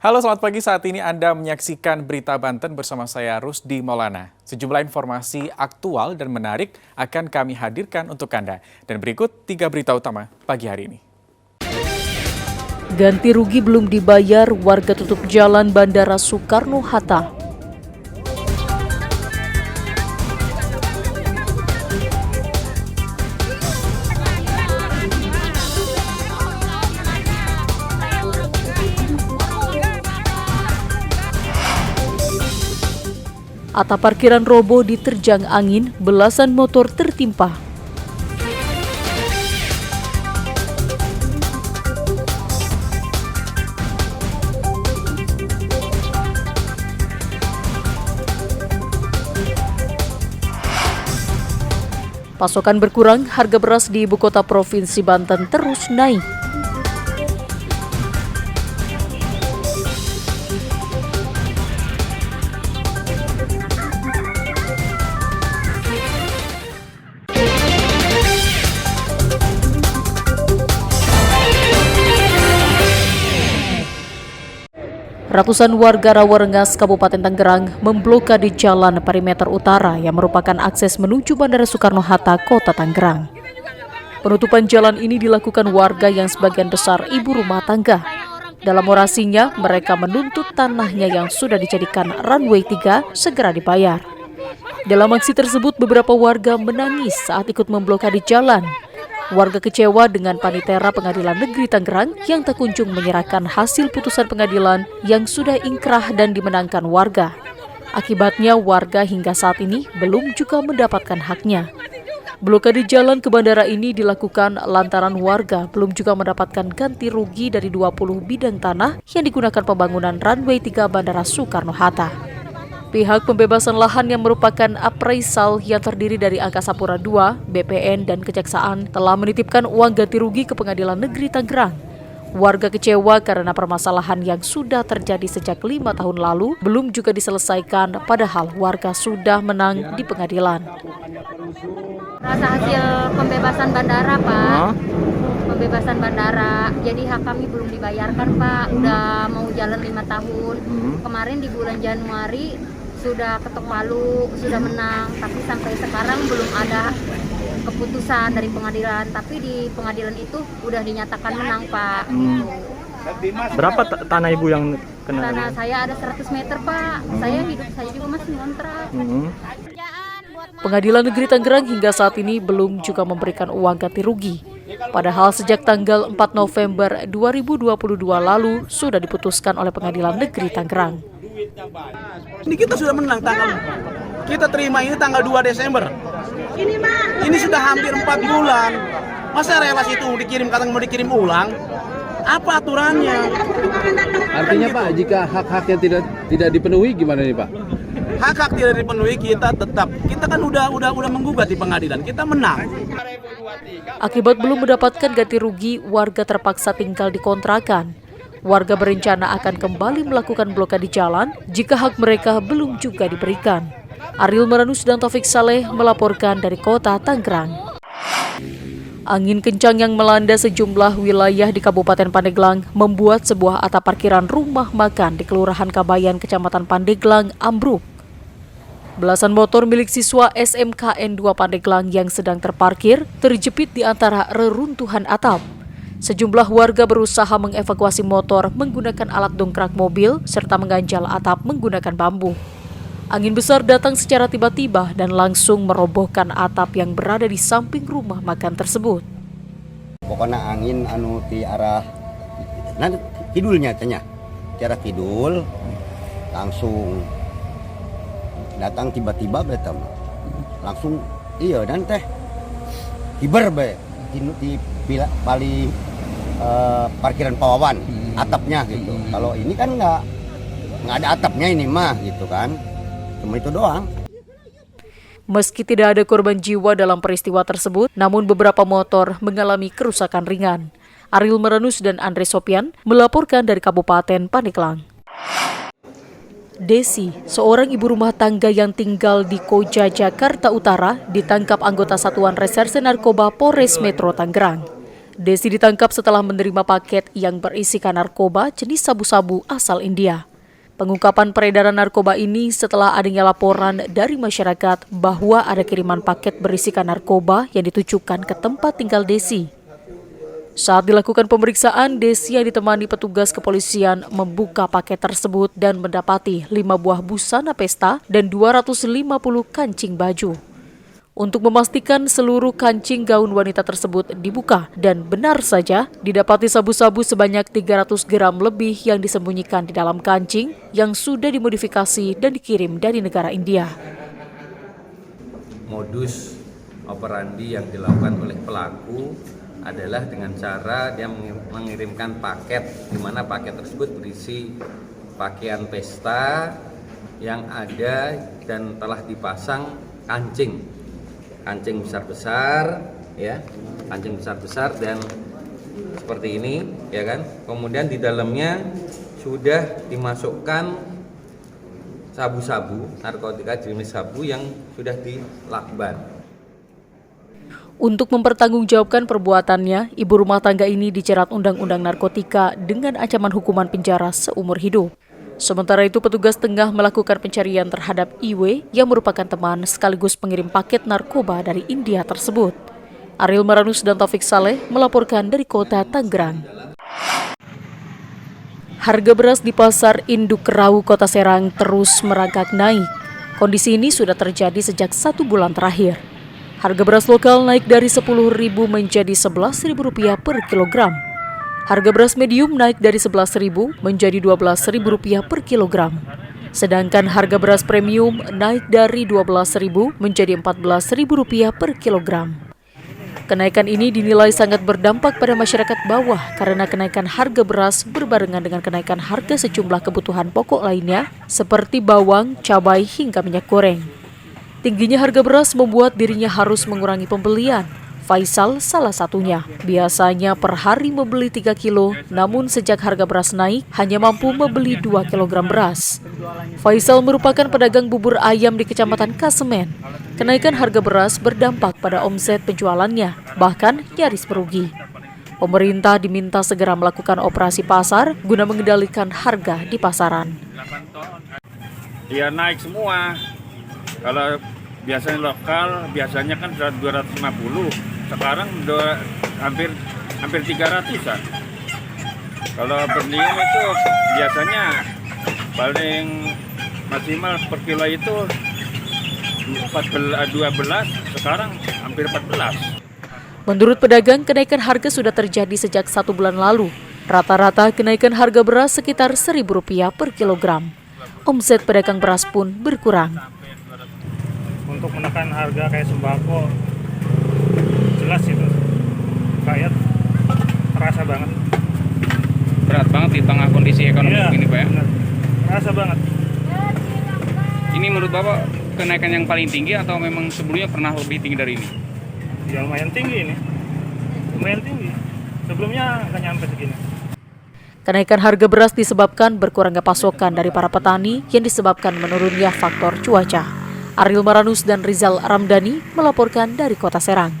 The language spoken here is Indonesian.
Halo, selamat pagi. Saat ini Anda menyaksikan Berita Banten bersama saya Rusdi Maulana. Sejumlah informasi aktual dan menarik akan kami hadirkan untuk Anda. Dan berikut 3 berita utama pagi hari ini. Ganti rugi belum dibayar, warga tutup jalan Bandara Soekarno-Hatta. Atap parkiran roboh diterjang angin, belasan motor tertimpa. Pasokan berkurang, harga beras di ibu kota Provinsi Banten terus naik. Ratusan warga Rawarengas, Kabupaten Tangerang memblokade jalan perimeter utara yang merupakan akses menuju Bandara Soekarno-Hatta, Kota Tangerang. Penutupan jalan ini dilakukan warga yang sebagian besar ibu rumah tangga. Dalam orasinya, mereka menuntut tanahnya yang sudah dijadikan runway 3 segera dibayar. Dalam aksi tersebut, beberapa warga menangis saat ikut memblokade jalan. Warga kecewa dengan Panitera Pengadilan Negeri Tangerang yang tak kunjung menyerahkan hasil putusan pengadilan yang sudah ingkrah dan dimenangkan warga. Akibatnya warga hingga saat ini belum juga mendapatkan haknya. Blokade jalan ke bandara ini dilakukan lantaran warga belum juga mendapatkan ganti rugi dari 20 bidang tanah yang digunakan pembangunan runway 3 Bandara Soekarno-Hatta. Pihak pembebasan lahan yang merupakan appraisal yang terdiri dari Angkasa Pura II, BPN, dan Kejaksaan telah menitipkan uang ganti rugi ke Pengadilan Negeri Tangerang. Warga kecewa karena permasalahan yang sudah terjadi sejak 5 tahun lalu belum juga diselesaikan, padahal warga sudah menang di pengadilan. Rasa hasil pembebasan bandara, Pak. Pembebasan bandara, jadi hak kami belum dibayarkan, Pak. Udah mau jalan 5 tahun. Kemarin di bulan Januari sudah ketok palu, sudah menang, tapi sampai sekarang belum ada keputusan dari pengadilan. Tapi di pengadilan itu udah dinyatakan menang, Pak. Gitu. Berapa tanah ibu yang kena? Tanah saya ada 100 meter, Pak. Saya juga masih ngontrak. Pengadilan Negeri Tangerang hingga saat ini belum juga memberikan uang ganti rugi. Padahal sejak tanggal 4 November 2022 lalu sudah diputuskan oleh Pengadilan Negeri Tangerang. Ini kita sudah menang kita terima ini tanggal 2 Desember. Ini sudah hampir 4 bulan. Masa relasi itu katanya mau dikirim ulang? Apa aturannya? Artinya Pak, jika hak-hak yang tidak dipenuhi gimana nih Pak? Hak-hak tidak dipenuhi kita kan udah menggugat di pengadilan, kita menang. Akibat belum mendapatkan ganti rugi, warga terpaksa tinggal di kontrakan. Warga berencana akan kembali melakukan blokade jalan jika hak mereka belum juga diberikan. Ariel Meranus dan Taufik Saleh melaporkan dari Kota Tangerang. Angin kencang yang melanda sejumlah wilayah di Kabupaten Pandeglang membuat sebuah atap parkiran rumah makan di Kelurahan Kabayan, Kecamatan Pandeglang, ambruk. Belasan motor milik siswa SMKN 2 Pandeglang yang sedang terparkir terjepit di antara reruntuhan atap. Sejumlah warga berusaha mengevakuasi motor menggunakan alat dongkrak mobil serta mengganjal atap menggunakan bambu. Angin besar datang secara tiba-tiba dan langsung merobohkan atap yang berada di samping rumah makan tersebut. Pokoknya angin ti arah kidulnya tanya. Ti arah kidul langsung datang tiba-tiba betam. Langsung iya dan teh hiber be di paling parkiran Pawawan atapnya gitu. Kalau ini kan nggak ada atapnya ini mah gitu kan. Cuma itu doang. Meski tidak ada korban jiwa dalam peristiwa tersebut, namun beberapa motor mengalami kerusakan ringan. Ariel Meranus dan Andre Sopian melaporkan dari Kabupaten Pandeglang. Desi, seorang ibu rumah tangga yang tinggal di Koja, Jakarta Utara, ditangkap anggota Satuan Reserse Narkoba Polres Metro Tangerang. Desi ditangkap setelah menerima paket yang berisikan narkoba jenis sabu-sabu asal India. Pengungkapan peredaran narkoba ini setelah adanya laporan dari masyarakat bahwa ada kiriman paket berisikan narkoba yang ditujukan ke tempat tinggal Desi. Saat dilakukan pemeriksaan, Desi yang ditemani petugas kepolisian membuka paket tersebut dan mendapati 5 buah busana pesta dan 250 kancing baju. Untuk memastikan seluruh kancing gaun wanita tersebut dibuka dan benar saja didapati sabu-sabu sebanyak 300 gram lebih yang disembunyikan di dalam kancing yang sudah dimodifikasi dan dikirim dari negara India. Modus operandi yang dilakukan oleh pelaku adalah dengan cara dia mengirimkan paket, di mana paket tersebut berisi pakaian pesta yang ada dan telah dipasang kancing besar-besar, ya, kancing besar-besar dan seperti ini, ya kan. Kemudian di dalamnya sudah dimasukkan sabu-sabu, narkotika jenis sabu yang sudah dilakban. Untuk mempertanggungjawabkan perbuatannya, ibu rumah tangga ini dijerat Undang-Undang Narkotika dengan ancaman hukuman penjara seumur hidup. Sementara itu, petugas tengah melakukan pencarian terhadap Iwe yang merupakan teman sekaligus pengirim paket narkoba dari India tersebut. Ariel Maranus dan Taufik Saleh melaporkan dari kota Tangerang. Harga beras di Pasar Induk Rau, Kota Serang terus merangkak naik. Kondisi ini sudah terjadi sejak 1 bulan terakhir. Harga beras lokal naik dari Rp10.000 menjadi Rp11.000 per kilogram. Harga beras medium naik dari Rp11.000 menjadi Rp12.000 per kilogram. Sedangkan harga beras premium naik dari Rp12.000 menjadi Rp14.000 per kilogram. Kenaikan ini dinilai sangat berdampak pada masyarakat bawah karena kenaikan harga beras berbarengan dengan kenaikan harga sejumlah kebutuhan pokok lainnya seperti bawang, cabai, hingga minyak goreng. Tingginya harga beras membuat dirinya harus mengurangi pembelian. Faisal salah satunya. Biasanya per hari membeli 3 kilo, namun sejak harga beras naik hanya mampu membeli 2 kilogram beras. Faisal merupakan pedagang bubur ayam di Kecamatan Kasemen. Kenaikan harga beras berdampak pada omset penjualannya, bahkan nyaris merugi. Pemerintah diminta segera melakukan operasi pasar guna mengendalikan harga di pasaran. Ya naik semua. Kalau biasanya lokal, biasanya kan 250. Sekarang hampir 300-an. Kalau premium itu biasanya paling maksimal per kilo itu 12, sekarang hampir 14. Menurut pedagang, kenaikan harga sudah terjadi sejak 1 bulan lalu. Rata-rata kenaikan harga beras sekitar Rp1.000 per kilogram. Omset pedagang beras pun berkurang. Untuk menekan harga kayak sembako, jelas itu rakyat terasa banget. Berat banget di tengah kondisi ekonomi ini, Pak ya? Bener. Terasa banget. Ini menurut Bapak kenaikan yang paling tinggi atau memang sebelumnya pernah lebih tinggi dari ini? Ya lumayan tinggi ini. Lumayan tinggi. Sebelumnya nggak nyampe segini. Kenaikan harga beras disebabkan berkurangnya pasokan dari para petani yang disebabkan menurunnya faktor cuaca. Ariel Maranus dan Rizal Ramdhani melaporkan dari Kota Serang.